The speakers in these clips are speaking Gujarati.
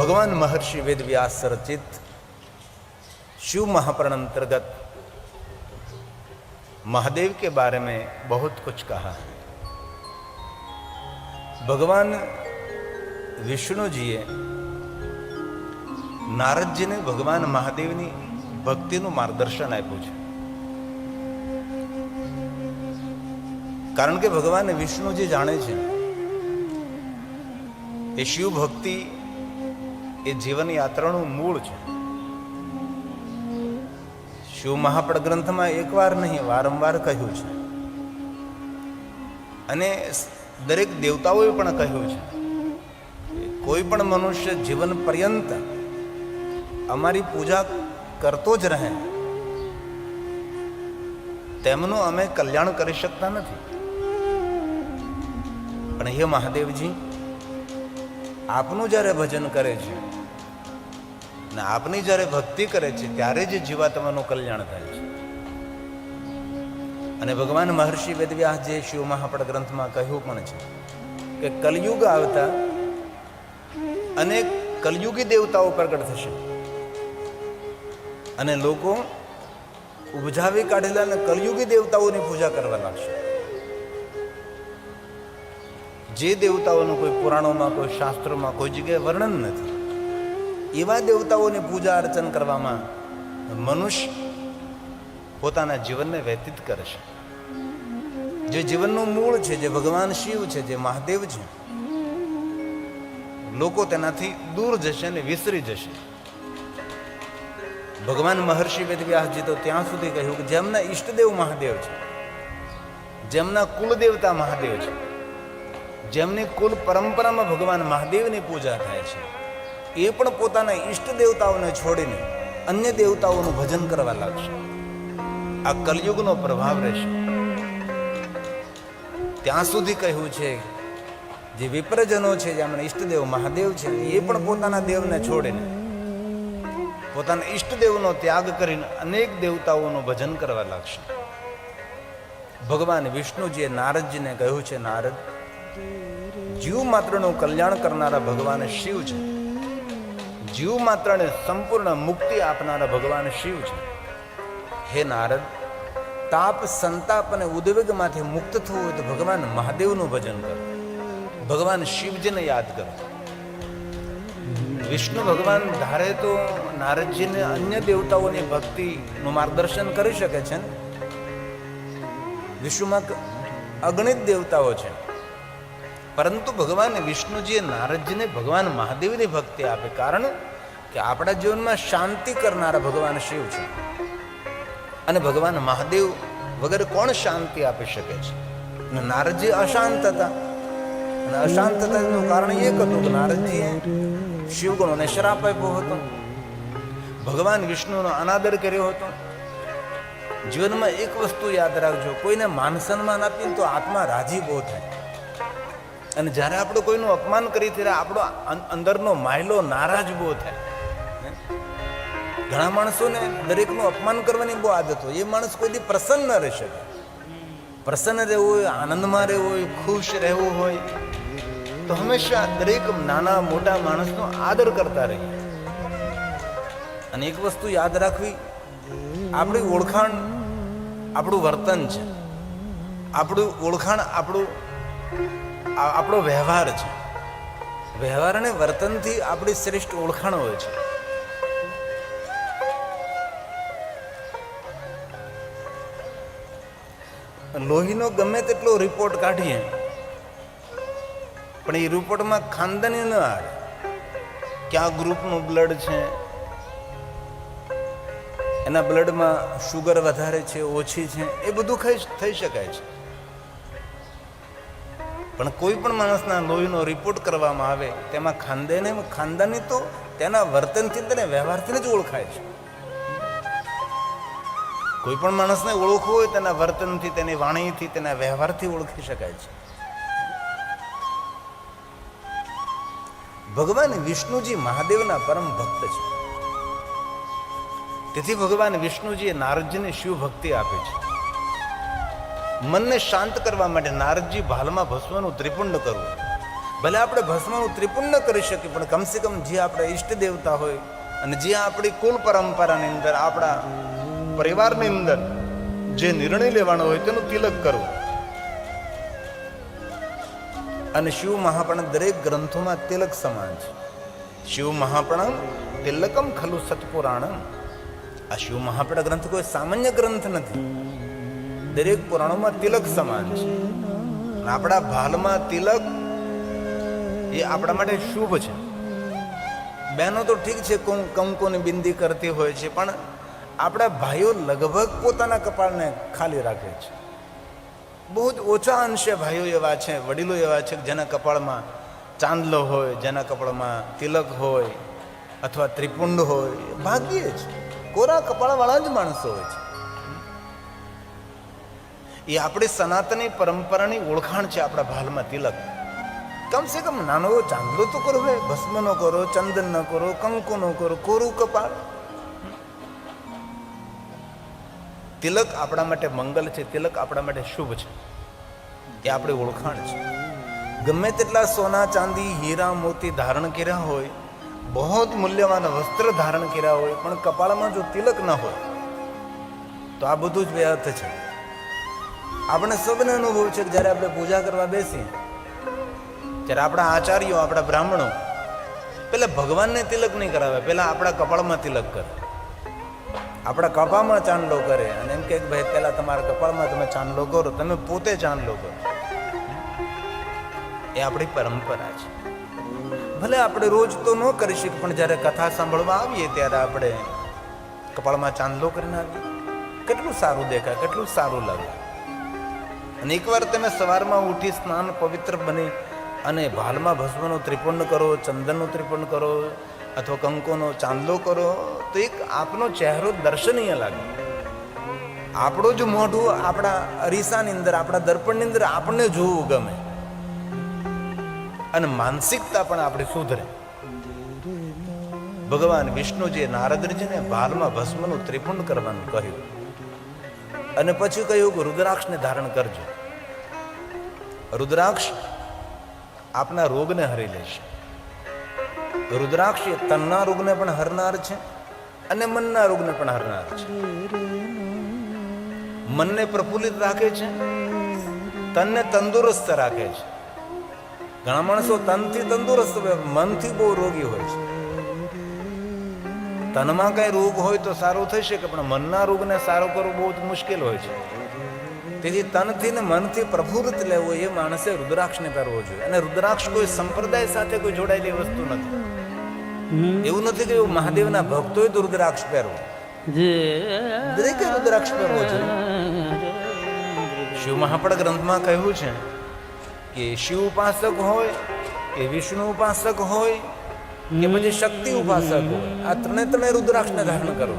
भगवान महर्षि वेद व्यास रचित शिव महापुराण अंतर्गत महादेव के बारे में बहुत कुछ कहा है। भगवान विष्णु जीए नारद जी ने भगवान महादेव की भक्ति मार्गदर्शन आप्યું છે। कारण के भगवान विष्णु जी जाने छे એ શિવ ભક્તિ એ જીવન યાત્રાનું મૂળ છે। શિવ મહાપડ ગ્રંથમાં એકવાર નહીં વારંવાર કહ્યું છે અને દરેક દેવતાઓએ પણ કહ્યું છે કોઈ પણ મનુષ્ય જીવન પર્યંત અમારી પૂજા કરતો જ રહે તેમનું અમે કલ્યાણ કરી શકતા નથી। પણ હે મહાદેવજી, આપનું જ્યારે ભજન કરે છે ને આપની જ્યારે ભક્તિ કરે છે ત્યારે જ જીવાત્માનું કલ્યાણ થાય છે। અને ભગવાન મહર્ષિ વેદવ્યાસજીએ શિવ મહાપડ ગ્રંથમાં કહ્યું પણ છે કે કલયુગ આવતા અનેક કલયુગી દેવતાઓ પ્રગટ થશે અને લોકો ઉપજાવી કાઢેલા અને કલયુગી દેવતાઓની પૂજા કરવા લાગશે। જે દેવતાઓનું કોઈ પુરાણોમાં, કોઈ શાસ્ત્રોમાં, કોઈ જગ્યાએ વર્ણન નથી, એવા દેવતાઓની પૂજા અર્ચન કરવામાં મનુષ્ય પોતાના જીવનને વ્યતીત કરે છે। જે જીવનનું મૂળ છે, જે ભગવાન શિવ છે, જે મહાદેવ છે, લોકો તેનાથી દૂર જશે અને વિસરી જશે। ભગવાન મહર્ષિ વેદવ્યાસજી તો ત્યાં સુધી કહ્યું કે જેમના ઈષ્ટદેવ મહાદેવ છે, જેમના કુલદેવતા મહાદેવ છે, જેમની કુલ પરંપરામાં ભગવાન મહાદેવની પૂજા થાય છે, એ પણ પોતાના ઈષ્ટ દેવતાઓને છોડીને અન્ય દેવતાઓનું ભજન કરવા લાગશે। આ કલયુગનો પ્રભાવ રહેશે। ત્યાં સુધી કહ્યું છે જે વિપ્રજનો છે, જેમના ઈષ્ટદેવ મહાદેવ છે, એ પણ પોતાના દેવને છોડીને પોતાના ઈષ્ટદેવનો ત્યાગ કરીને અનેક દેવતાઓનું ભજન કરવા લાગશે। ભગવાન વિષ્ણુજીએ નારદજીને કહ્યું છે, નારદ, જીવ માત્રનું કલ્યાણ કરનારા ભગવાન શિવ છે, જીવ માત્રને સંપૂર્ણ મુક્તિ આપનારા ભગવાન શિવ છે। હે નારદ, તાપ, સંતાપ અને ઉદ્વેગમાંથી મુક્ત થવું હોય તો ભગવાન મહાદેવનું ભજન કરો, ભગવાન શિવજીને યાદ કરો। વિષ્ણુ ભગવાન ધારે તો નારદજીને અન્ય દેવતાઓની ભક્તિનું માર્ગદર્શન કરી શકે છે ને। વિશ્વમાં અગણિત દેવતાઓ છે, પરંતુ ભગવાન વિષ્ણુજીએ નારદજીને ભગવાન મહાદેવની ભક્તિ આપે, કારણ કે આપણા જીવનમાં શાંતિ કરનારા ભગવાન શિવ છે અને ભગવાન મહાદેવ વગર કોણ શાંતિ આપી શકે છે। અને નારદજી અશાંત હતા અને અશાંત થતાનું કારણ એક હતું કે નારદજીએ શિવગુણોને શ્રાપ આપ્યો હતો, ભગવાન વિષ્ણુનો અનાદર કર્યો હતો। જીવનમાં એક વસ્તુ યાદ રાખજો, કોઈને માન સન્માન આપીને તો આત્મા રાજી બહુ થાય, અને જ્યારે આપણે કોઈનું અપમાન કરી ત્યારે આપણો અંદરનો માયલો નારાજ બહુ થાય। ઘણા માણસોને દરેકનું અપમાન કરવાની બહુ આદત હોય, એ માણસ કોઈથી પ્રસન્ન ન રહી શકે। પ્રસન્ન રહેવું હોય, આનંદમાં રહેવું હોય, ખુશ રહેવું હોય તો હંમેશા દરેક નાના મોટા માણસનો આદર કરતા રહીએ। અને એક વસ્તુ યાદ રાખવી, આપણી ઓળખાણ આપણું વર્તન છે, આપણું ઓળખાણ આપણો વ્યવહાર છે। વ્યવહાર અને વર્તનથી આપણી શ્રેષ્ઠ ઓળખાણ હોય છે। લોહીનો ગમે તેટલો રિપોર્ટ કાઢીએ પણ એ રિપોર્ટમાં ખાનદાની ન આવે, ક્યાં ગ્રુપનું બ્લડ છે, એના બ્લડમાં શુગર વધારે છે, ઓછી છે, એ બધું થઈ શકાય છે। પણ કોઈ પણ માણસના લોહીનો રિપોર્ટ કરવામાં આવે તેમાં ખાનદાની તો તેના વર્તનથી, તેના વ્યવહારથી જ ઓળખાય છે। કોઈ પણ માણસને ઓળખવું હોય તેના વર્તનથી, તેની વાણીથી, તેના વ્યવહારથી ઓળખી શકાય છે। ભગવાન વિષ્ણુજી મહાદેવના પરમ ભક્ત છે, તેથી ભગવાન વિષ્ણુજીએ નારદજીને શિવ ભક્તિ આપી છે। મનને શાંત કરવા માટે નારદજી ભાલમાં ભસ્મનું ત્રિપુંડ કરવું, ભલે આપણે ભસ્મનું ત્રિપુણ ન કરી શકીએ, પણ કમસે કમ જે આપણા ઈષ્ટ દેવતા હોય અને જે આપણી કુલ પરંપરાની અંદર, આપણા પરિવારની અંદર જે નિર્ણય લેવાનો હોય તેનું તિલક કરવું. અને શિવ મહાપણ દરેક ગ્રંથોમાં તિલક સમાન છે. શિવ મહાપણ તિલકમ ખલુ સત્પુરાણમ. આ શિવ મહાપણ ગ્રંથ કોઈ સામાન્ય ગ્રંથ નથી. દરેક પુરાણોમાં તિલક સમાન છે. આપણા ભાલમાં તિલક એ આપણા માટે શુભ છે. બહેનો તો ઠીક છે, કંકુની બિંદી કરતી હોય છે, પણ આપણા ભાઈઓ લગભગ પોતાના કપાળને ખાલી રાખે છે. બહુ જ ઓછા અંશે ભાઈઓ એવા છે, વડીલો એવા છે જેના કપાળમાં ચાંદલો હોય, જેના કપાળમાં તિલક હોય અથવા ત્રિપુંડ હોય. ભાગ્યે જ કોરા કપાળવાળા જ માણસો હોય છે. એ આપણી સનાતની પરંપરાની ઓળખાણ છે. આપણા ભાલમાં તિલક કમસે કમ નાનો ચાંદલો તો કરો, ભાઈ ભસ્મ નો કરો, ચંદન ન કરો, કંકુ નો કરો, કોરું કપાળ. તિલક આપણા માટે મંગલ છે. તિલક આપણા માટે શુભ છે. એ આપણી ઓળખાણ છે. ગમે તેટલા સોના ચાંદી હીરા મોતી ધારણ કર્યા હોય, બહુ જ મૂલ્યવાન વસ્ત્ર ધારણ કર્યા હોય, પણ કપાળમાં જો તિલક ન હોય તો આ બધું જ વ્યર્થ છે. આપણે સૌને અનુભવ છે કે જ્યારે આપણે પૂજા કરવા બેસીએ ત્યારે આપણા આચાર્યો, આપણા બ્રાહ્મણો પેલા ભગવાનને તિલક નહીં કરાવે, પેલા આપણા કપાળમાં તિલક કરે, આપણા કપાળમાં ચાંદલો કરે અને એમ કે ભાઈ પેલા તમારા કપાળમાં તમે ચાંદલો કરો, તમે પોતે ચાંદલો કરો. એ આપણી પરંપરા છે. ભલે આપણે રોજ તો ન કરી શકીએ, પણ જ્યારે કથા સાંભળવા આવીએ ત્યારે આપણે કપાળમાં ચાંદલો કરીને આવીએ. કેટલું સારું દેખાય, કેટલું સારું લાગે. અને એકવાર તમે સવારમાં ઉઠી સ્નાન પવિત્ર બની અને ભાલમાં ભસ્મનો ત્રિપુંડ કરો, ચંદનનો ત્રિપુંડ કરો અથવા કંકુનો ચાંદલો કરો તો એક આપનો ચહેરો દર્શનીય લાગે. આપણું જ મોઢું આપણા અરીસાની અંદર, આપણા દર્પણની અંદર આપણને જોવું ગમે અને માનસિકતા પણ આપણી સુધરે. ભગવાન વિષ્ણુજીએ નારદજીને ભાલમાં ભસ્મનું ત્રિપુંડ કરવાનું કહ્યું અને પછી કહ્યું કે રુદ્રાક્ષને ધારણ કરજો. રુદ્રાક્ષ આપના રોગને હરી લેશે. રુદ્રાક્ષ એ તનના રોગને પણ હરનાર છે અને મનના રોગને પણ હરનાર છે. મનને પ્રફુલ્લિત રાખે છે, તનને તંદુરસ્ત રાખે છે. ઘણા માણસો તનથી તંદુરસ્ત હોય, મનથી બહુ રોગી હોય છે. તનમાં કઈ રોગ હોય તો સારું થઈ શકે, પણ મનના રોગને સારો કરવો બહુ જ મુશ્કેલ હોય છે. તેથી તનથી ને મનથી પ્રફુલ્લિત લેવું એ માણસે રુદ્રાક્ષને પહેરવો જોઈએ. અને રુદ્રાક્ષ કોઈ સંપ્રદાય સાથે કોઈ જોડાયેલી વસ્તુ નથી. એવું નથી કે મહાદેવના ભક્તોએ તો રુદ્રાક્ષ પહેરવો, દરેકે રુદ્રાક્ષ પહેરવો જોઈએ. શિવ મહાપણ ગ્રંથમાં કહ્યું છે કે શિવ ઉપાસક હોય કે વિષ્ણુ ઉપાસક હોય કે પછી શક્તિ ઉપાસક હોય, આ ત્રણે રુદ્રાક્ષને ધારણ કરો.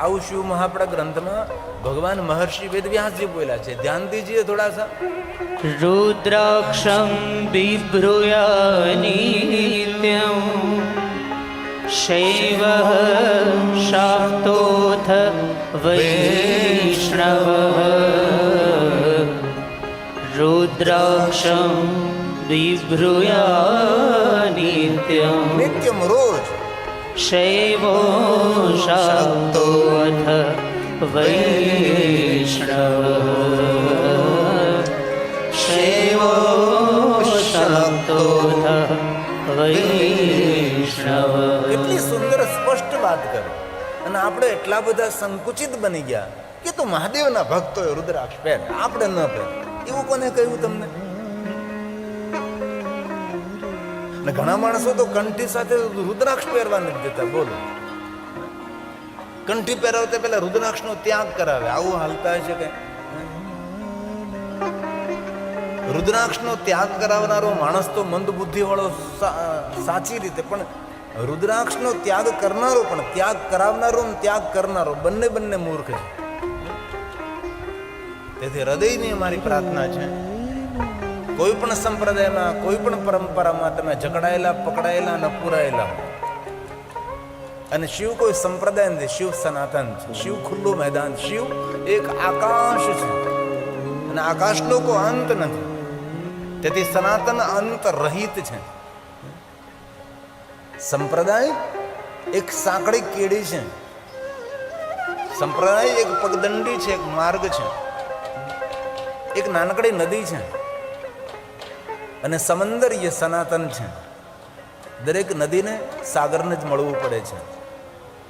આવું શિવ મહાપણ ગ્રંથમાં ભગવાન મહર્ષિ વેદવ્યાસજી બોલ્યા છે. ધ્યાન દીજીએ થોડા સા. રુદ્રાક્ષમ બિભ્રૂયા નિત્યમ શૈવ શાક્તોથ વૈષ્ણવ. રુદ્રાક્ષમ બિભ્રૂયા નિત્યમ, નિત્યમ રોજ. શૈવો શાક્તોથ વૈષ્ણવ. શૈવો શાક્તોથ વૈષ્ણવ. કેટલી સુંદર સ્પષ્ટ વાત કરે. અને આપણે એટલા બધા સંકુચિત બની ગયા કે તો મહાદેવના ભક્તોએ રુદ્રાક્ષ પહેર, આપણે ન પહેર. એવું કોને કહ્યું તમને? અને ઘણા માણસો તો કંઠી સાથે રુદ્રાક્ષ પહેરવા નથી દેતા. બોલો, કંઠી પહેરાવતા પેલા રુદ્રાક્ષ નો ત્યાગ કરાવે. આવું હાલતા છે કે રુદ્રાક્ષ નો ત્યાગ કરાવનારો માણસ તો મંદ બુદ્ધિ વાળો સાચી રીતે, પણ રુદ્રાક્ષ નો ત્યાગ કરનારો પણ ત્યાગ કરાવનારો ત્યાગ કરનારો બંને મૂર્ખ છે. તેથી હૃદયની અમારી પ્રાર્થના છે, કોઈ પણ સંપ્રદાયમાં, કોઈ પણ પરંપરામાં તમે જકડાયેલા, પકડાયેલા અને પુરાયેલા હો. અને શિવ કોઈ સંપ્રદાય નથી, શિવ સનાતન છે. શિવ ખુલ્લું મેદાન, શિવ એક આકાશ છે અને આકાશનો કોઈ અંત નથી. તેથી સનાતન અંત રહિત છે. સંપ્રદાય એક સાંકડી કેડી છે, સંપ્રદાય એક પગદંડી છે, એક માર્ગ છે, એક નાનકડી નદી છે, અને સમંદર એ સનાતન છે. દરેક નદીને સાગરને જ મળવું પડે છે.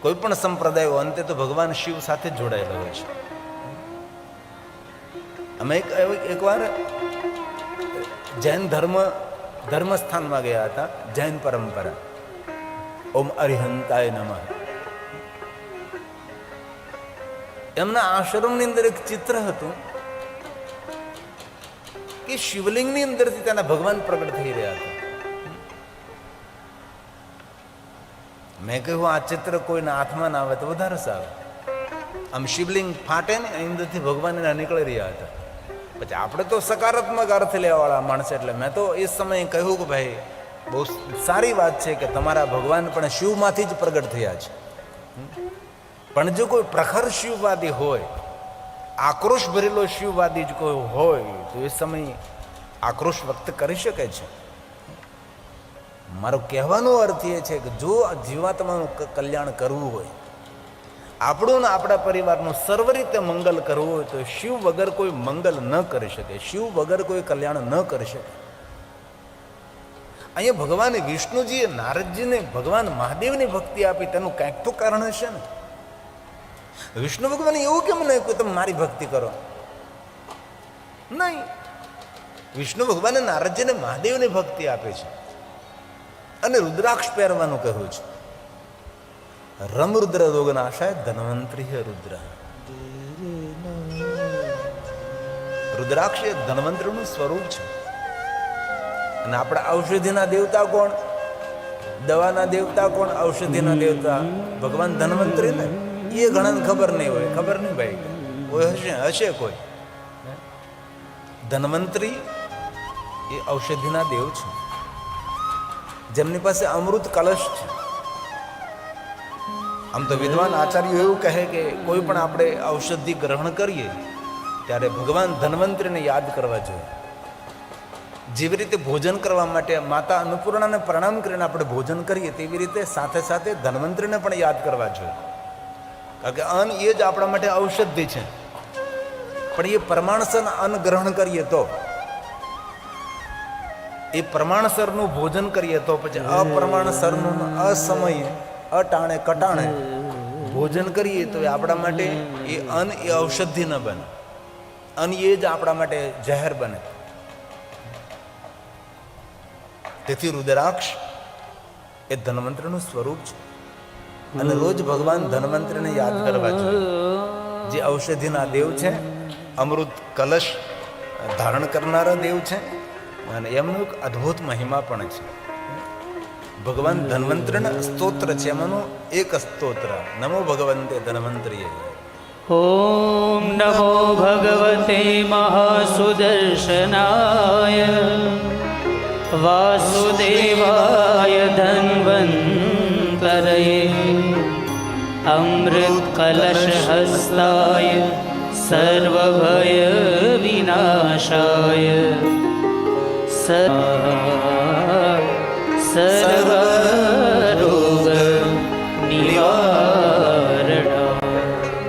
કોઈ પણ સંપ્રદાયો અંતે તો ભગવાન શિવ સાથે જ જોડાયેલો હોય છે. અમે એકવાર જૈન ધર્મસ્થાનમાં ગયા હતા. જૈન પરંપરા, ઓમ અરિહંતાય નમઃ. એમના આશ્રમની અંદર એક ચિત્ર હતું કે શિવલિંગની અંદરથી તેના ભગવાન પ્રગટ થઈ રહ્યા હતા. મેં કહ્યું, આ ચિત્ર કોઈના હાથમાં ના આવે તો વધારે સારું. આમ શિવલિંગ ફાટે ને એની અંદરથી ભગવાન એના નીકળી રહ્યા હતા. પછી આપણે તો સકારાત્મક અર્થ લેવાવાળા માણસ, એટલે મેં તો એ સમયે કહ્યું કે ભાઈ બહુ સારી વાત છે કે તમારા ભગવાન પણ શિવમાંથી જ પ્રગટ થયા છે. પણ જો કોઈ પ્રખર શિવવાદી હોય, આક્રોશ ભરેલો શિવવાદી જ કોઈ હોય તો એ સમયે આક્રોશ વ્યક્ત કરી શકે છે. મારો કહેવાનો અર્થ એ છે કે જો જીવાત્માનું કલ્યાણ કરવું હોય, આપણું ને આપણા પરિવારનું સર્વ રીતે મંગલ કરવું હોય તો શિવ વગર કોઈ મંગલ ન કરી શકે, શિવ વગર કોઈ કલ્યાણ ન કરી શકે. અહીંયા ભગવાન વિષ્ણુજીએ નારદજીને ભગવાન મહાદેવની ભક્તિ આપી, તેનું કાંઈક તો કારણ હશે ને. વિષ્ણુ ભગવાન એવું કેમ નહીં કે તમે મારી ભક્તિ કરો? નહીં, વિષ્ણુ ભગવાને નારદજીને મહાદેવની ભક્તિ આપે છે અને રુદ્રાક્ષ પહેરવાનું કહ્યું છે. રમ રુદ્ર રોગનાશાય ધન્વંતરી રુદ્ર. રુદ્રાક્ષ એ ધન્વંતરીનું સ્વરૂપ છે. અને આપણા ઔષધિના દેવતા કોણ? દવાના દેવતા કોણ? ઔષધિના દેવતા ભગવાન ધન્વંતરી ને. એ ઘણાને ખબર નહીં હોય. ખબર નહીં ભાઈ, કોઈ હશે કોઈ. ધન્વંતરી એ ઔષધિના દેવ છે, જેમની પાસે અમૃત કલશ છે. આમ તો વિદ્વાન આચાર્યો એવું કહે કે કોઈ પણ આપણે ઔષધિ ગ્રહણ કરીએ ત્યારે ભગવાન ધન્વંતરીને યાદ કરવા જોઈએ. જેવી રીતે ભોજન કરવા માટે માતા અન્નપૂર્ણાને પ્રણામ કરીને આપણે ભોજન કરીએ, તેવી રીતે સાથે સાથે ધન્વંતરીને પણ યાદ કરવા જોઈએ. કારણ કે અન્ન એ જ આપણા માટે ઔષધિ છે. પણ એ પ્રમાણસર અન્ન ગ્રહણ કરીએ તો, એ પ્રમાણસરનું ભોજન કરીએ તો, પછી અપ્રમાણસરનું અસમયે અટાણે કટાણે ભોજન કરીએ તો એ આપણા માટે એ અન્ન એ ઔષધિ ન બને. અન્ન એ જ આપણા માટે ઝેર બને. તેથી રુદ્રાક્ષ એ ધન્વંતરીનું સ્વરૂપ છે અને રોજ ભગવાન ધન્વંતરીને યાદ કરવા જોઈએ, જે ઔષધિના દેવ છે, અમૃત કલશ ધારણ કરનારા દેવ છે. અને એમનો એક અદ્ભુત મહિમા પણ છે. ભગવાન ધન્વંતરીના સ્તોત્ર છે, એમાંનું એક સ્તોત્ર નમો ભગવંતે ધન્વંતરીએ. ઓમ નમો ભગવતે મહાસુદર્શનાય વાસુદેવાય ધન્વંતરયે અમૃત કલશ હસ્તાય સર્વભય વિનાશાય સર્વરોગ નિવારણ.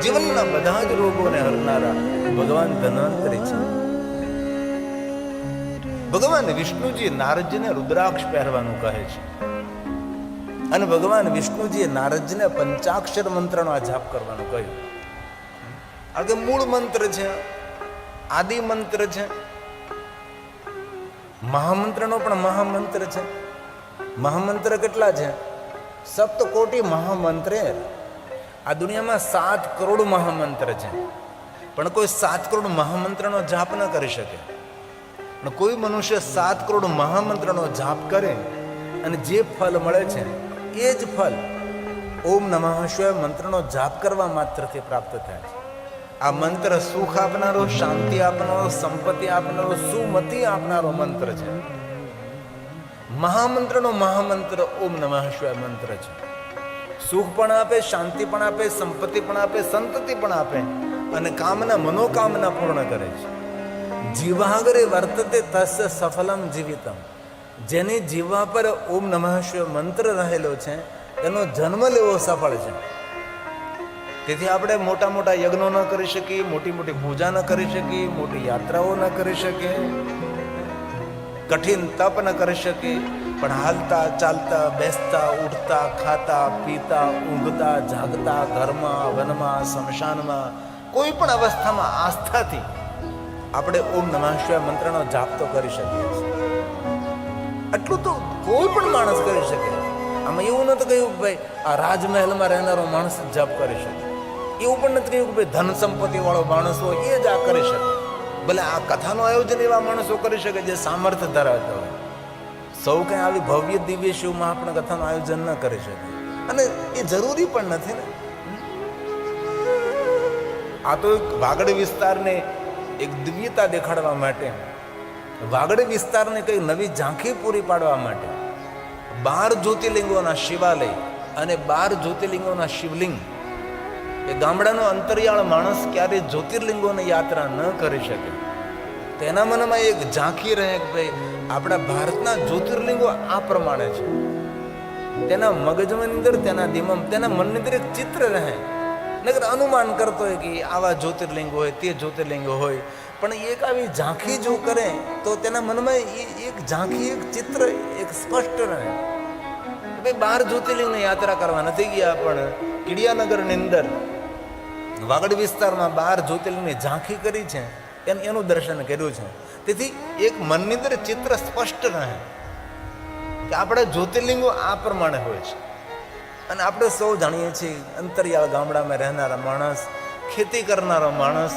જીવનના બધા જ રોગોને હરનારા ભગવાન ધન્વંતરી છે. ભગવાન વિષ્ણુજી નારદજીને રુદ્રાક્ષ પહેરવાનું કહે છે અને ભગવાન વિષ્ણુજીએ નારદજીને પંચાક્ષર મંત્રનો આ જાપ કરવાનું કહ્યું. આ કે મૂળ મંત્ર છે, આદિ મંત્ર છે, મહામંત્રનો પણ મહામંત્ર છે. મહામંત્ર કેટલા છે? સપ્તકોટી મહામંત્ર. આ દુનિયામાં 7 કરોડ મહામંત્ર છે, પણ કોઈ 7 કરોડ મહામંત્રનો જાપ ન કરી શકે. પણ કોઈ મનુષ્ય 7 કરોડ મહામંત્રનો જાપ કરે અને જે ફલ મળે છે એ જ ફલ ઓમ નમઃ શિવાય મંત્રનો જાપ કરવા માત્રથી પ્રાપ્ત થાય છે. આ મંત્ર સુખ આપનારો, શાંતિ આપનારો, સંપત્તિ આપનારો, સુમતિ આપનારો મંત્ર છે. મહામંત્રનો મહામંત્ર ઓમ નમઃ શિવાય મંત્ર છે. સુખ પણ આપે, શાંતિ પણ આપે, સંપત્તિ પણ આપે, સંતતિ પણ આપે અને કામના મનોકામના પૂર્ણ કરે છે. જીવાગરે વર્તતે તસ્ય સફલમ જીવિતમ. જેની જીવા પર ઓમ નમઃ શિવાય મંત્ર રહેલો છે એનો જન્મ લેવો સફળ છે. તેથી આપણે મોટા મોટા યજ્ઞો ન કરી શકીએ, મોટી મોટી પૂજા ન કરી શકીએ, મોટી યાત્રાઓ ન કરી શકીએ, કઠિન તપ ન કરી શકીએ, પણ હાલતા ચાલતા બેસતા ઉઠતા ખાતા પીતા ઊંઘતા જાગતા ઘરમાં વનમાં સ્મશાનમાં કોઈ પણ અવસ્થામાં આસ્થાથી આપણે ઓમ નમઃ શિવાય મંત્રનો જાપ તો કરી શકીએ છીએ. આટલું તો કોઈ પણ માણસ કરી શકે. આમાં એવું નથી કહ્યું કે ભાઈ આ રાજમહેલમાં રહેનારો માણસ જ જાપ કરી શકે. એવું પણ નથી કહ્યું કે ભાઈ ધન સંપત્તિ વાળો માણસ હોય એ જ આ કરી શકે. ભલે આ કથાનું આયોજન એવા માણસો કરી શકે જે સામર્થ્ય ધરાવતા હોય. સૌ કંઈ આવી ભવ્ય દિવ્ય શિવ મહાપ્રભુ કથાનું આયોજન ન કરી શકે, અને એ જરૂરી પણ નથી ને. આ તો એક વાગડ વિસ્તારને એક દિવ્યતા દેખાડવા માટે, વાગડ વિસ્તારને કંઈ નવી ઝાંખી પૂરી પાડવા માટે 12 જ્યોતિર્લિંગોના શિવાલય અને 12 જ્યોતિર્લિંગોના શિવલિંગ. એ ગામડાનો અંતરિયાળ માણસ ક્યારે જ્યોતિર્લિંગોની યાત્રા ન કરી શકે. તેના મનમાં એક ઝાંખી રહે કે ભાઈ આપણા ભારતના જ્યોતિર્લિંગો આ પ્રમાણે છે. તેના મગજની અંદર, તેના દિમાગ, તેના મનની અંદર એક ચિત્ર રહે. નગર અનુમાન કરતો હોય કે આવા જ્યોતિર્લિંગો હોય, તે જ્યોતિર્લિંગો હોય, પણ એક આવી ઝાંખી જો કરે તો તેના મનમાં એક ઝાંખી, એક ચિત્ર એક સ્પષ્ટ રહે. ભાઈ 12 જ્યોતિર્લિંગની યાત્રા કરવા નથી ગયા, પણ કિડિયાનગરની અંદર વાગડ વિસ્તારમાં 12 જ્યોતિર્લિંગની ઝાંખી કરી છે, એનું દર્શન કર્યું છે. તેથી એક મનની અંદર ચિત્ર સ્પષ્ટ રહે કે આપણા જ્યોતિર્લિંગો આ પ્રમાણે હોય છે. અને આપણે સૌ જાણીએ છીએ અંતરિયાળ ગામડામાં રહેનારા માણસ, ખેતી કરનારો માણસ,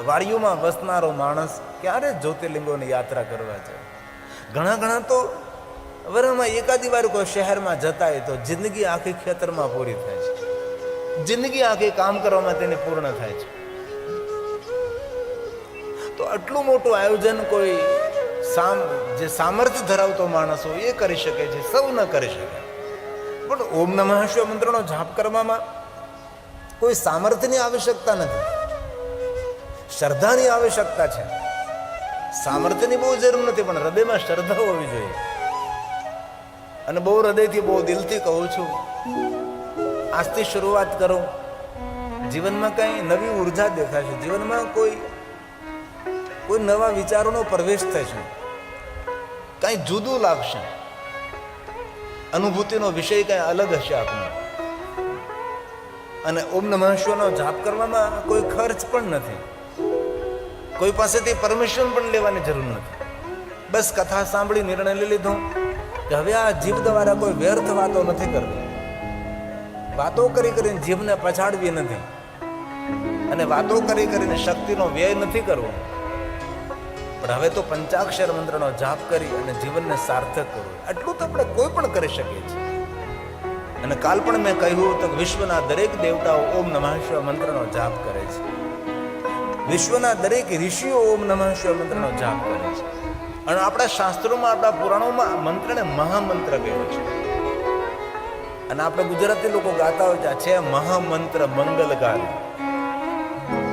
વાડીઓમાં વસનારો માણસ ક્યારે જ્યોતિર્લિંગોની યાત્રા કરવા છે? ઘણા તો વરમાં એકાદી વાર કોઈ શહેરમાં જતા હોય તો જિંદગી આખી ખેતરમાં પૂરી થાય છે, જિંદગી આખી કામ કરવામાં તેની પૂર્ણ થાય છે. તો આટલું મોટું આયોજન કોઈ જે સામર્થ્ય ધરાવતો માણસ હોય એ કરી શકે છે, સૌ ન કરી શકે. પણ ઓમ નમઃ શિવાય મંત્રનો જાપ કરવામાં કોઈ સામર્થ્યની આવશ્યકતા નથી, શ્રદ્ધાની આવશ્યકતા છે. સામર્થ્યની બહુ જરૂર નથી, પણ હૃદયમાં શ્રદ્ધા હોવી જોઈએ. અને બહુ હૃદયથી, બહુ દિલથી કહું છું, આજથી શરૂઆત કરો. જીવનમાં કંઈ નવી ઉર્જા દેખાશે, જીવનમાં કોઈ નવા વિચારોનો પ્રવેશ થશે, કંઈ જુદું લાગશે, અનુભૂતિનો વિષય કંઈ અલગ હશે આપનો. અને ઓમ નમઃ શિવાયનો જાપ કરવામાં કોઈ ખર્ચ પણ નથી, કોઈ પાસેથી પરમિશન પણ લેવાની જરૂર નથી. બસ કથા સાંભળી નિર્ણય લઈ લીધો કે હવે આ જીભ દ્વારા કોઈ વ્યર્થ વાતો નથી કરવી, વાતો કરીને જીભને પછાડવી નથી, અને વાતો કરીને શક્તિનો વ્યય નથી કરવો. પણ હવે તો પંચાક્ષર મંત્રનો જાપ કરી અને જીવનને સાર્થક કરવું, આટલું તો આપણે કોઈ પણ કરી શકીએ છીએ. અને કાલ પણ મેં કહ્યું તો વિશ્વના દરેક દેવતાઓ ઓમ નમઃ શિવાય મંત્રનો જાપ કરે છે. વિશ્વના દરેક ઋષિઓ ઓમ નમઃ શિવાય મંત્રનો જાપ કરે છે. અને આપણા શાસ્ત્રોમાં, આપણા પુરાણોમાં આ મંત્રને મહામંત્ર કહ્યો છે. અને આપણે ગુજરાતી લોકો ગાતા હોય છે મહામંત્ર મંગલકારી.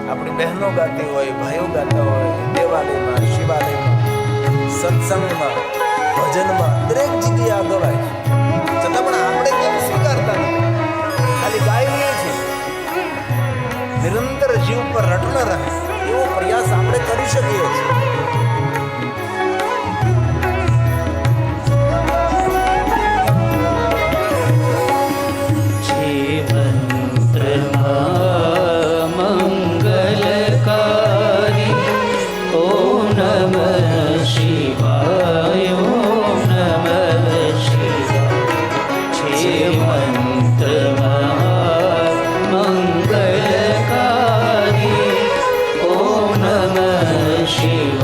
આપણી બહેનો ગાતી હોય, ભાઈઓ ગાતા હોય, દેવાલયમાં, શિવાલયમાં, સત્સંગમાં, ભજનમાં, દરેક જગ્યાએ આ ગવાય છે. છતાં પણ આપણે કેમ સ્વીકારતા નથી? ખાલી ગાઈ લઈએ છીએ. નિરંતર જીવ પર રટણ રહે એવો પ્રયાસ આપણે કરી શકીએ છીએ. Shiva.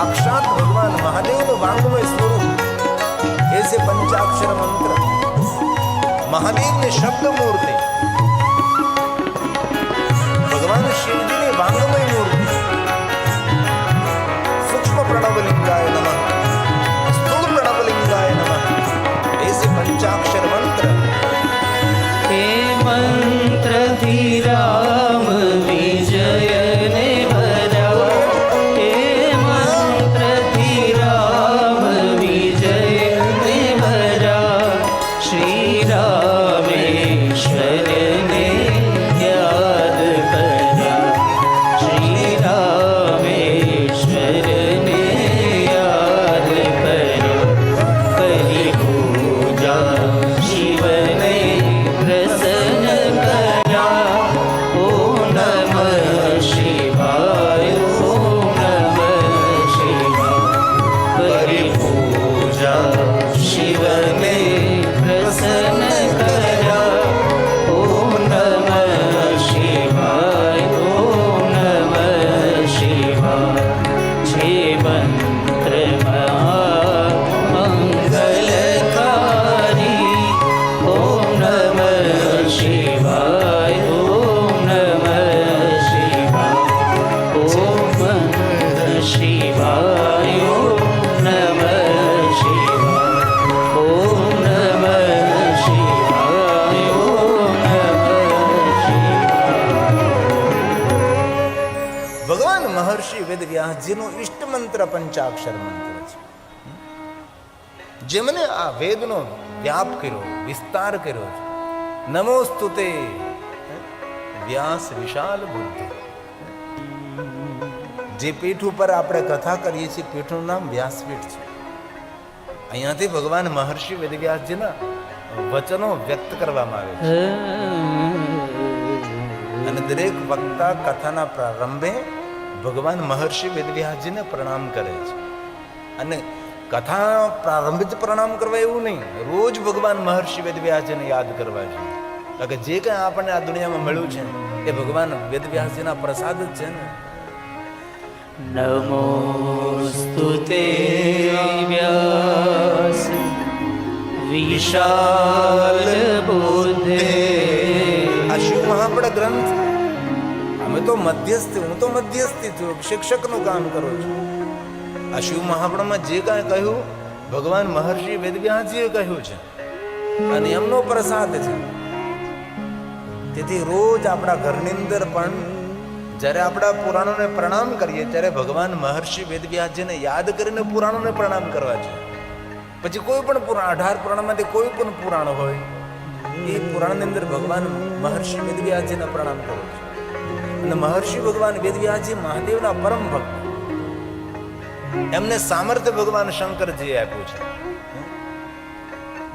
साक्षात भगवान महादेव નું વાંગમય સ્વરૂપ ऐसे पंचाक्षर मंत्र महादेव ने शब्द मूर्ति भगवान शिव जी ने वांगमय मूर्ति सूक्ष्म प्रणवलिंगाय नमः स्थूल प्रणवलिंगाय नमः ऐसे पंचाक्षर मंत्र हे मंत्र राम विजय ने भरा हे मंत्र राम विजय ने भरा श्री रामेश्वर ने याद करा श्री रामेश्वर ने याद करा करी पूजा शिव ने प्रसन्न करा ओम नमः शिवाय ओम नमः शिवाय करी पूजा शिव ने प्रसन्न करा ओम नमः शिवाय ओम नमः शिवाय जे मंत्र महामंगलकारी ओम नमः शिवाय ओम नमः शिवाय ओम नमः शिवाय ओम नमः शिवाय ओम नमः शिवाय ओम नमः शिवाय ભગવાન મહર્ષિ વેદવ્યાસજીનો ઇષ્ટ મંત્ર પંચાક્ષર મંત્ર છે, જેમને આ વેદનો વ્યાપ કર્યો, વિસ્તાર કર્યો છે. નમોસ્તુતે વ્યાસ વિશાલ બુદ્ધિ. જે પીઠ ઉપર આપણે કથા કરીએ છીએ પીઠનું નામ વ્યાસપીઠ છે. અહીંયાથી ભગવાન મહર્ષિ વેદવ્યાસજીના વચનો વ્યક્ત કરવામાં આવે છે. અને દરેક વક્તા કથાના પ્રારંભે ભગવાન મહર્ષિ વેદવ્યાસજીને પ્રણામ કરે છે. અને કથા પ્રારંભે જ પ્રણામ કરવા એવું નહીં, રોજ ભગવાન મહર્ષિ વેદવ્યાસજીને યાદ કરવા છે. કારણ કે જે કંઈ આપણને આ દુનિયામાં મળ્યું છે એ ભગવાન વેદવ્યાસજીના પ્રસાદ જ છે ને. નમોસ્તુતે વ્યાસ વિશાલ બુદ્ધે. આ શિવ મહાપડ ગ્રંથ, અમે તો મધ્યસ્થી, હું તો મધ્યસ્થી છું, શિક્ષકનું કામ કરું છું. આ શિવ મહાપડમાં જે કાંઈ કહ્યું ભગવાન મહર્ષિ વેદવ્યાસજીએ કહ્યું છે અને એમનો પ્રસાદ છે. તેથી રોજ આપણા ઘરની અંદર પણ જ્યારે આપણા પુરાણોને પ્રણામ કરીએ ત્યારે ભગવાન મહર્ષિ વેદવ્યાસજીને યાદ કરીને પુરાણોને પ્રણામ કરવા છે. પછી કોઈ પણ પુરાણ, 18 પુરાણમાંથી કોઈ પણ પુરાણ હોય એ પુરાણની અંદર ભગવાન મહર્ષિ વેદવ્યાસજીને પ્રણામ કરો છો. અને મહર્ષિ ભગવાન વેદવ્યાસજી મહાદેવના પરમ ભક્ત, એમને સામર્થ્ય ભગવાન શંકરજીએ આપ્યું છે.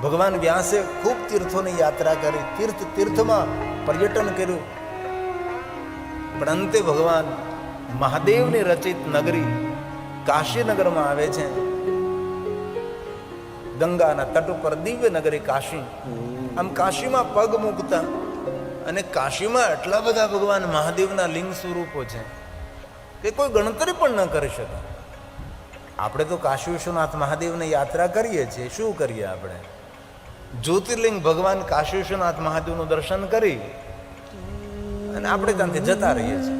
ભગવાન વ્યાસે ખૂબ તીર્થોની યાત્રા કરી, તીર્થમાં પર્યટન કર્યું, પણ અંતે ભગવાન મહાદેવની રચિત નગરી કાશીનગરમાં આવે છે. ગંગાના તટ ઉપર દિવ્ય નગરી કાશી. આમ કાશીમાં પગ મૂકતા અને કાશીમાં એટલા બધા ભગવાન મહાદેવના લિંગ સ્વરૂપો છે કે કોઈ ગણતરી પણ ન કરી શકે. આપણે તો કાશી વિશ્વનાથ મહાદેવની યાત્રા કરીએ છીએ, શું કરીએ આપણે? જ્યોતિર્લિંગ ભગવાન કાશી વિશ્વનાથ મહાદેવનું દર્શન કરી અને આપણે ત્યાંથી જતા રહીએ છીએ.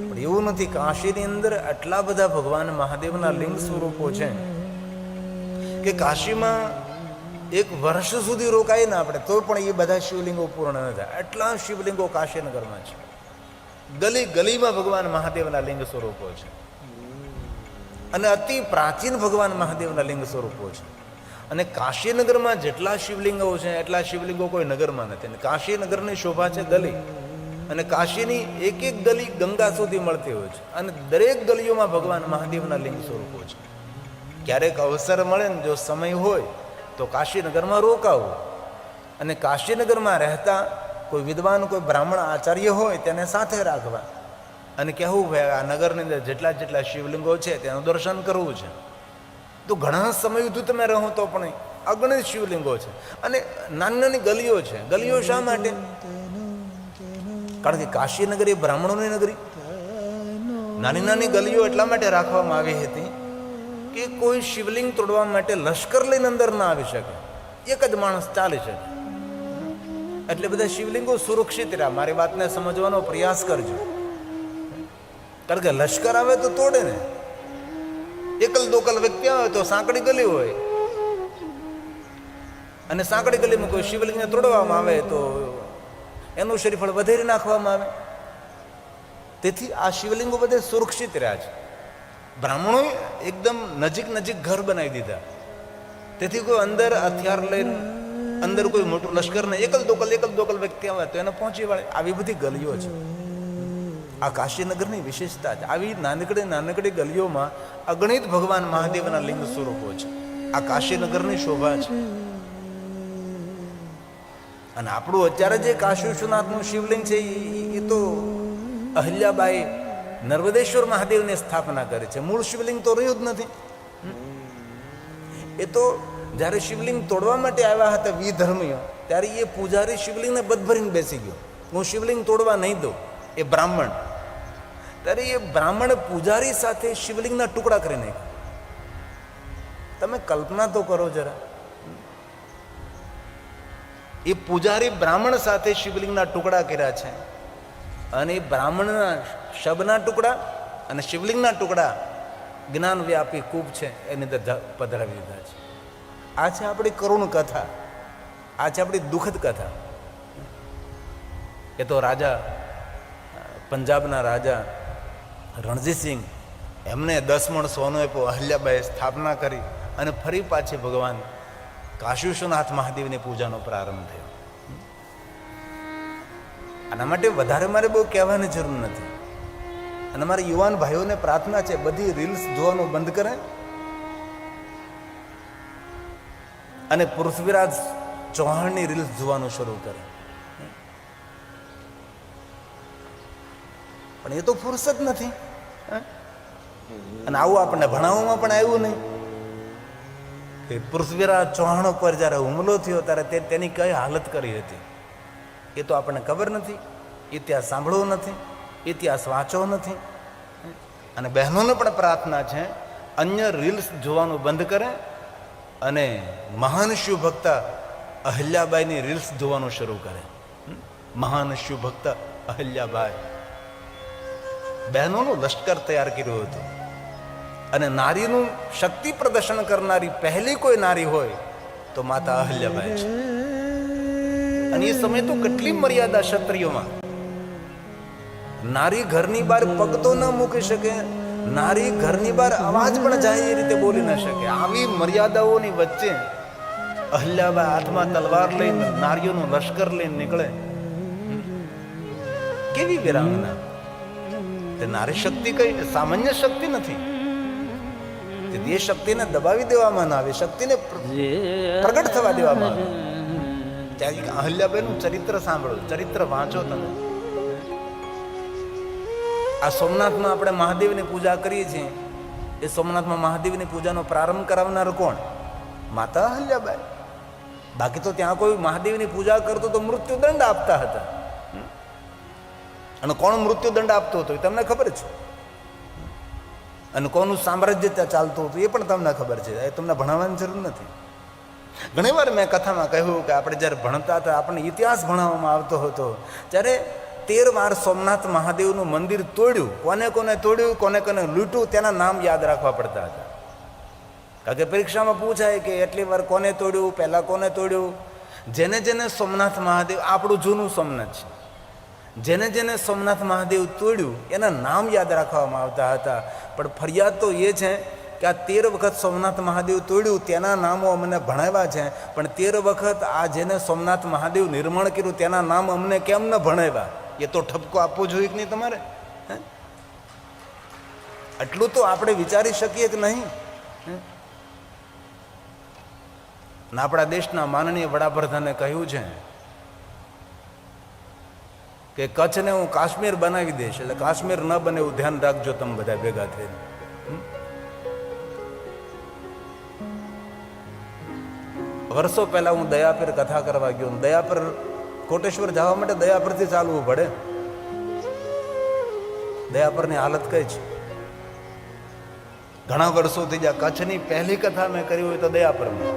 પણ એવું નથી, કાશીની અંદર આટલા બધા ભગવાન મહાદેવના લિંગ સ્વરૂપો છે કે કાશીમાં એક વર્ષ સુધી રોકાય ને આપણે તો પણ એ બધા શિવલિંગો પૂર્ણ ન થાય. એટલા શિવલિંગો કાશીનગરમાં છે. ગલી ગલીમાં ભગવાન મહાદેવના લિંગ સ્વરૂપો છે અને અતિ પ્રાચીન ભગવાન મહાદેવના લિંગ સ્વરૂપો છે. અને કાશીનગરમાં જેટલા શિવલિંગો છે એટલા શિવલિંગો કોઈ નગરમાં નથી. અને કાશીનગરની શોભા છે ગલી, અને કાશીની એક એક ગલી ગંગા સુધી મળતી હોય છે. અને દરેક ગલીઓમાં ભગવાન મહાદેવના લિંગ સ્વરૂપો છે. ક્યારેક અવસર મળે ને, જો સમય હોય તો કાશીનગરમાં રોકાવું અને કાશીનગરમાં રહેતા કોઈ વિદ્વાન, કોઈ બ્રાહ્મણ આચાર્ય હોય તેને સાથે રાખવા અને કહેવું ભાઈ આ નગરની અંદર જેટલા જેટલા શિવલિંગો છે તેનું દર્શન કરવું છે. તો ઘણા સમય સુધી તમે રહો તો પણ અગણિત શિવલિંગો છે અને નાની નાની ગલીઓ છે. ગલીઓ શા માટે? કારણ કે કાશીનગર એ બ્રાહ્મણોની નગરી. નાની નાની ગલીઓ એટલા માટે રાખવામાં આવી હતી કે કોઈ શિવલિંગ તોડવા માટે લશ્કર લઈને અંદર ના આવી શકે, એક જ માણસ ચાલી શકે. એટલે બધા શિવલિંગો સુરક્ષિત રહ્યા. મારી વાતને સમજવાનો પ્રયાસ કરજો, કારણ કે લશ્કર આવે તો તોડે ને. એકલ દોકલ વ્યક્તિ આવે તો સાંકડી ગલી હોય અને સાંકડી ગલીમાં કોઈ શિવલિંગને તોડવામાં આવે તો એનું શ્રીફળ વધેરી નાખવામાં આવે. તેથી આ શિવલિંગો બધે સુરક્ષિત રહ્યા છે. બ્રાહ્મણોએ એકદમ નજીક નજીક ઘર બનાવી દીધા. તેથી કોઈ અંદર હથિયાર લઈને અંદર કોઈ મોટું લશ્કર ને એકલ દોકલ વ્યક્તિ આવે તો એને પહોંચી વળે. આવી બધી ગલીઓ છે. આ કાશીનગરની વિશેષતા છે. આવી નાનકડી ગલીઓમાં અગણિત ભગવાન મહાદેવના લિંગ સ્વરૂપો છે. આ કાશીનગરની શોભા છે. અને આપણું અત્યારે જે કાશી વિશ્વનાથનું શિવલિંગ છે એ તો અહલ્યાબાઈ નર્મદેશ્વર મહાદેવની સ્થાપના કરે છે. મૂળ શિવલિંગ તો રહ્યું જ નથી. એ તો જ્યારે શિવલિંગ તોડવા માટે આવ્યા હતા વિધર્મીઓ, ત્યારે એ પૂજારી શિવલિંગને બદભરીને બેસી ગયો, હું શિવલિંગ તોડવા નહીં દઉં. એ બ્રાહ્મણ, ત્યારે એ બ્રાહ્મણ પૂજારી સાથે શિવલિંગના ટુકડા કરી નાખ્યા. તમે કલ્પના તો કરો જરા. એ પૂજારી બ્રાહ્મણ સાથે શિવલિંગના ટુકડા કર્યા છે, અને એ બ્રાહ્મણના શબના ટુકડા અને શિવલિંગના ટુકડા જ્ઞાન વ્યાપી કૂપ છે એની અંદર પધરાવી દીધા છે. આ છે આપણી કરુણ કથા, આ છે આપણી દુઃખદ કથા. એ તો રાજા, પંજાબના રાજા રણજીતસિંહ, એમને 10 મણ સોનું આપ્યું. અહલ્યાબાઈએ સ્થાપના કરી અને ફરી પાછી ભગવાન કાશી વિશ્વનાથ મહાદેવની પૂજાનો પ્રારંભ થયો. આના માટે વધારે મારે બહુ કહેવાની જરૂર નથી. અને મારા યુવાન ભાઈઓને પ્રાર્થના છે, બધી રીલ્સ જોવાનું બંધ કરે અને પૃથ્વીરાજ ચૌહાણની રીલ્સ જોવાનું શરૂ કરે. પણ એ તો ફુરસત નથી. અને આવું આપણને ભણાવવામાં પણ આવ્યું નહીં કે પૃથ્વીરાજ ચૌહાણ ઉપર જ્યારે હુમલો થયો ત્યારે તેની કઈ હાલત કરી હતી એ તો આપણને ખબર નથી. ઇતિહાસ સાંભળવો નથી, ઇતિહાસ વાંચવો નથી. અને બહેનોને પણ પ્રાર્થના છે, અન્ય રીલ્સ જોવાનું બંધ કરે અને મહાન શિવ ભક્ત અહલ્યાબાઈની રીલ્સ જોવાનું શરૂ કરે. મહાન શિવ ભક્ત અહલ્યાબાઈ બહેનોનું લશ્કર તૈયાર કર્યું હતું. અને નારીનું શક્તિ પ્રદર્શન કરનારી પહેલી કોઈ નારી હોય તો માતા અહલ્યાબાઈ છે. અને એ સમય તો કેટલી મર્યાદા ક્ષત્રિયોમાં. નારી ઘરની બહાર પગ તો ન મૂકી શકે, નારી ઘરની બહાર અવાજ પણ જાય એ રીતે બોલી ન શકે. આવી મર્યાદાઓની વચ્ચે અહલ્યાબાઈ હાથમાં તલવાર લઈને નારીઓનું લશ્કર લઈને નીકળે. કેવી વીરાંગના! તે નારી શક્તિ કઈ સામાન્ય શક્તિ નથી. એ શક્તિને દબાવી દેવામાં ના આવે, શક્તિને પ્રગટ થવા દેવામાં આવે. ત્યાં અહલ્યાબાઈનું ચરિત્ર સાંભળો, ચરિત્ર વાંચો તમે. આ સોમનાથમાં આપણે મહાદેવની પૂજા કરીએ છીએ, એ સોમનાથમાં મહાદેવની પૂજાનો પ્રારંભ કરાવનાર કોણ? માતા અહલ્યાબાઈ. બાકી તો ત્યાં કોઈ મહાદેવની પૂજા કરતો તો મૃત્યુદંડ આપતા હતા. અને કોણ મૃત્યુદંડ આપતો હતો એ તમને ખબર છે. અને કોનું સામ્રાજ્ય ત્યાં ચાલતું હતું એ પણ તમને ખબર છે. એ તમને ભણાવવાની જરૂર નથી. ઘણી વાર મેં કથામાં કહ્યું કે આપણે જ્યારે ભણતા હતા, આપણને ઇતિહાસ ભણાવવામાં આવતો હતો, ત્યારે 13 વાર સોમનાથ મહાદેવનું મંદિર તોડ્યું. કોને કોને તોડ્યું, કોને કોને લૂંટ્યું, તેના નામ યાદ રાખવા પડતા હતા. કારણ કે પરીક્ષામાં પૂછાય કે એટલી વાર કોને તોડ્યું, પહેલાં કોને તોડ્યું. જેને જેને સોમનાથ મહાદેવ, આપણું જૂનું સોમનાથ છે, જેને જેને સોમનાથ મહાદેવ તોડ્યું એના નામ યાદ રાખવામાં આવતા હતા. પણ ફરિયાદ તો એ છે કે આ 13 વખત સોમનાથ મહાદેવ તોડ્યું તેના નામો અમને ભણાવ્યા છે, પણ 13 વખત આ જેને સોમનાથ મહાદેવ નિર્માણ કર્યું તેના નામ અમને કેમ ન ભણાવ્યા? એ તો ઠપકો આપવો જોઈએ કે નહીં તમારે? આટલું તો આપણે વિચારી શકીએ કે નહીં? ના, આપણા દેશના માનનીય વડાપ્રધાને કહ્યું છે કે કચ્છને હું કાશ્મીર બનાવી દઈશ. એટલે કાશ્મીર ન બને એવું ધ્યાન રાખજો તમે બધા ભેગા થઈને. વર્ષો પહેલા હું દયાપીર કથા કરવા ગયો. દયાપીર કોટેશ્વર જવા માટે દયાપીરથી ચાલવું પડે. દયાપીરની હાલત કઈ છે? ઘણા વર્ષોથી જ્યાં કચ્છની પહેલી કથા મેં કરી હોય તો દયાપરમાં,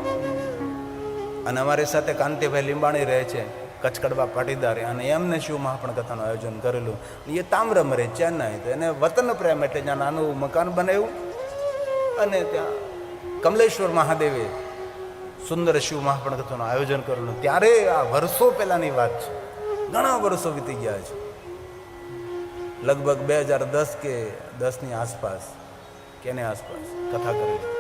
અને અમારી સાથે કાંતિભાઈ લીંબાણી રહે છે, કચ્છ કડવા પાટીદાર, અને એમને શિવ મહાપણ કથાનું આયોજન કરેલું. એ તામ્રમ રહે ચેન્નાઈ, તો એને વતન પ્રેમ એટલે ત્યાં નાનું મકાન બનાવ્યું, અને ત્યાં કમલેશ્વર મહાદેવે સુંદર શિવ મહાપણ કથાનું આયોજન કરેલું. ત્યારે આ વર્ષો પહેલાની વાત છે, ઘણા વર્ષો વીતી ગયા છે, લગભગ 2010 કે 10ની આસપાસ કે એની આસપાસ કથા કરેલી.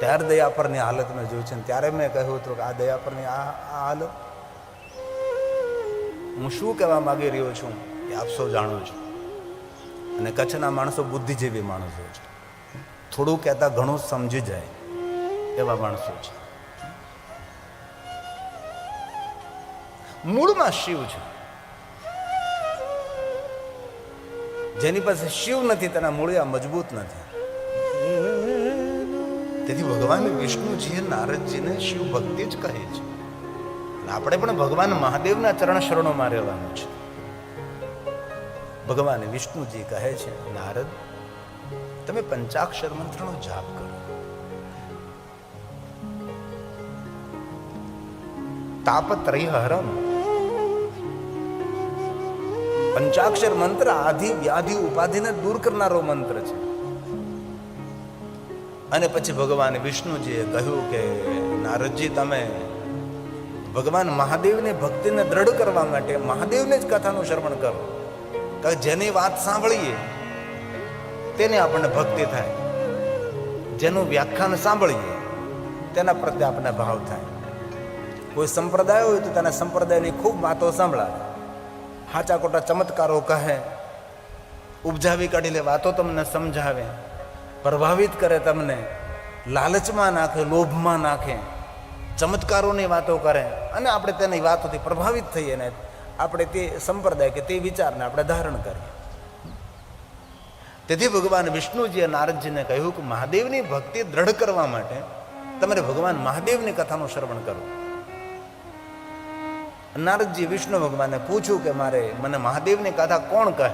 ત્યારે દયાપરની હાલત મેં જોઈ છે, ત્યારે મેં કહ્યું હતું કે આ દયાપરની આ હાલત, હું શું કહેવા માંગી રહ્યો છું એ આપ સૌ જાણો છો. અને કચ્છના માણસો બુદ્ધિજીવી માણસો છે, થોડું કહેતા ઘણું સમજી જાય એવા માણસો છે. મૂળમાં શિવ છે, જેની પાસે શિવ નથી તેના મૂળિયા મજબૂત નથી. તેથી ભગવાન વિષ્ણુજીએ નારદજીને શિવ ભક્તિ જ કહે છે. આપણે પણ ભગવાન મહાદેવના ચરણ શરણોમાં રહેવાનું છે. ભગવાન વિષ્ણુજી કહે છે, નારદ તમે પંચાક્ષર મંત્રનો જાપ કરો. તાપત્રય હરમ, પંચાક્ષર મંત્ર આધિ વ્યાધિ ઉપાધિને દૂર કરનારો મંત્ર છે. અને પછી ભગવાન વિષ્ણુજીએ કહ્યું કે નારદજી તમે ભગવાન મહાદેવની ભક્તિને દ્રઢ કરવા માટે મહાદેવને જ કથાનું શ્રવણ કરો, કે જેની વાત સાંભળીએ તેને આપણને ભક્તિ થાય, જેનું વ્યાખ્યાન સાંભળીએ તેના પ્રત્યે આપણને ભાવ થાય. કોઈ સંપ્રદાય હોય તો તેના સંપ્રદાયની ખૂબ વાતો સાંભળાવે, હાચા ખોટા ચમત્કારો કહે, ઉપજાવી કાઢીને વાતો તમને સમજાવે, પ્રભાવિત કરે, તમને લાલચમાં નાખે, લોભમાં નાખે, ચમત્કારોની વાતો કરે, અને આપણે તેની વાતોથી પ્રભાવિત થઈએ ને આપણે તે સંપ્રદાય કે તે વિચારને આપણે ધારણ કરીએ. તેથી ભગવાન વિષ્ણુજીએ નારદજીને કહ્યું કે મહાદેવની ભક્તિ દ્રઢ કરવા માટે તમારે ભગવાન મહાદેવની કથાનું શ્રવણ કરવું. નારદજી વિષ્ણુ ભગવાનને પૂછ્યું કે મને મહાદેવની કથા કોણ કહે?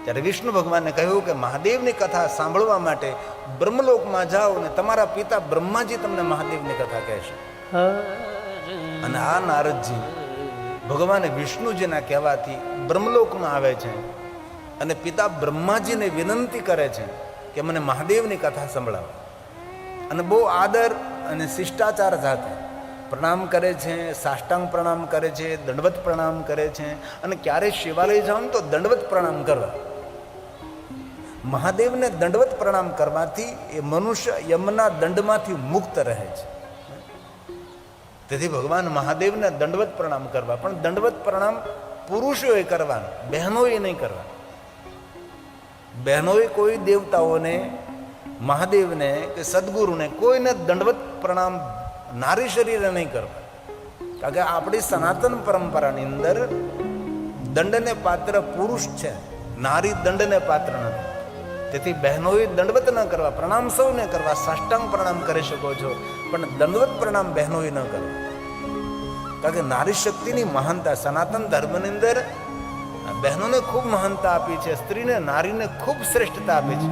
ત્યારે વિષ્ણુ ભગવાનને કહ્યું કે મહાદેવની કથા સાંભળવા માટે બ્રહ્મલોકમાં જાઓ ને તમારા પિતા બ્રહ્માજી તમને મહાદેવની કથા કહેશે. અને આ નારદજી ભગવાન વિષ્ણુજીના કહેવાથી બ્રહ્મલોકમાં આવે છે અને પિતા બ્રહ્માજીને વિનંતી કરે છે કે મને મહાદેવની કથા સંભળાવો. અને બહુ આદર અને શિષ્ટાચાર સાથે પ્રણામ કરે છે, સાષ્ટાંગ પ્રણામ કરે છે, દંડવત પ્રણામ કરે છે. અને ક્યારે શિવાલય જાઓ તો દંડવત પ્રણામ કરવા. મહાદેવને દંડવત પ્રણામ કરવાથી એ મનુષ્ય યમના દંડમાંથી મુક્ત રહે છે. તેથી ભગવાન મહાદેવને દંડવત પ્રણામ કરવા, પણ દંડવત પ્રણામ પુરુષોએ કરવાનું, બહેનોએ નહીં કરવા. બહેનોએ કોઈ દેવતાઓને, મહાદેવને કે સદગુરુને કોઈને દંડવત પ્રણામ નારી શરીરે નહીં કરવા. કારણ કે આપણી સનાતન પરંપરાની અંદર દંડને પાત્ર પુરુષ છે, નારી દંડને પાત્ર નથી. તેથી બહેનોએ દંડવત ન કરવા, પ્રણામ સૌને કરવા, સાષ્ટાંગ પ્રણામ કરી શકો છો, પણ દંડવત પ્રણામ બહેનોએ ન કરવા. કારણ કે નારી શક્તિની મહાનતા સનાતન ધર્મની અંદર બહેનોને ખૂબ મહાનતા આપી છે, સ્ત્રીને, નારીને ખૂબ શ્રેષ્ઠતા આપી છે.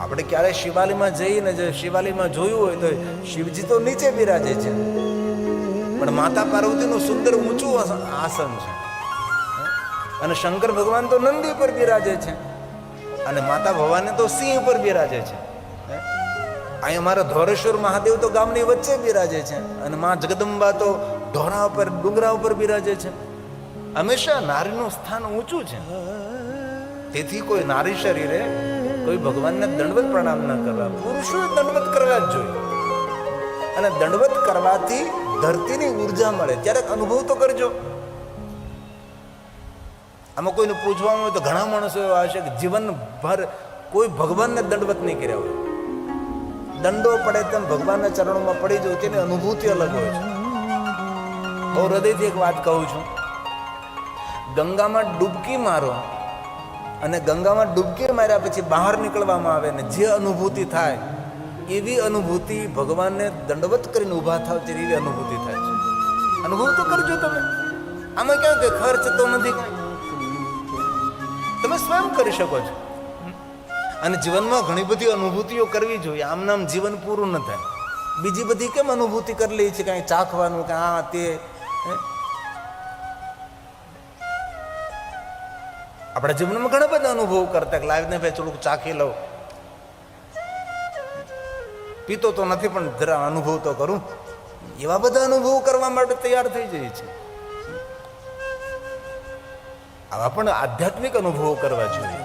આપણે ક્યારે શિવાલયમાં જઈને શિવાલયમાં જોયું હોય તો શિવજી તો નીચે બિરાજે છે, પણ માતા પાર્વતીનું સુંદર ઊંચું આસન છે. અને શંકર ભગવાન તો નંદી પર બિરાજે છે, અને માતા ભવાની તો સિંહ પર બિરાજે છે. અહીંયા અમારા ધોરેશ્વર મહાદેવ તો ગામની વચ્ચે બિરાજે છે, અને મા જગદંબા તો ઢોરા ઉપર, ડુંગરા ઉપર બિરાજે છે. હંમેશા નારીનું સ્થાન ઊંચું છે. તેથી કોઈ નારી શરીરે કોઈ ભગવાનને દંડવત પ્રણામ ન કરવા, પુરુષોએ દંડવત કરવા જ જોઈએ. અને દંડવત કરવાથી ધરતીની ઉર્જા મળે. ત્યારે અનુભવ તો કરજો. આમાં કોઈને પૂછવાનું હોય તો ઘણા માણસો એવા હશે કે જીવનભર કોઈ ભગવાનને દંડવત નહીં કર્યા હોય. દંડો પડે તેમ ભગવાનના ચરણોમાં પડી જવું, તેની અનુભૂતિ અલગ હોય છે. બહુ હૃદયથી એક વાત કહું છું, ગંગામાં ડૂબકી મારો અને ગંગામાં ડૂબકી માર્યા પછી બહાર નીકળવામાં આવે ને જે અનુભૂતિ થાય એવી અનુભૂતિ ભગવાનને દંડવત કરીને ઊભા થાવ ત્યારે એવી અનુભૂતિ થાય છે. અનુભવ તો કરજો તમે. આમાં ક્યાં કે ખર્ચ તો નથી, તમે સ્વયં કરી શકો છો. અને જીવનમાં ઘણી બધી અનુભૂતિઓ કરવી જોઈએ. આમ નામ જીવન પૂરું ન થાય. બીજી બધી કેમ અનુભૂતિ કરી લઈએ છે, કાંઈ ચાખવાનું કે આ તે. આપણા જીવનમાં ઘણા બધા અનુભવ કરતા કે લાવીને ભાઈ થોડુંક ચાખી લઉં. પીતો તો નથી પણ જરા અનુભવ તો કરું. એવા બધા અનુભવ કરવા માટે તૈયાર થઈ જાય છે. આવા પણ આધ્યાત્મિક અનુભવો કરવા જોઈએ.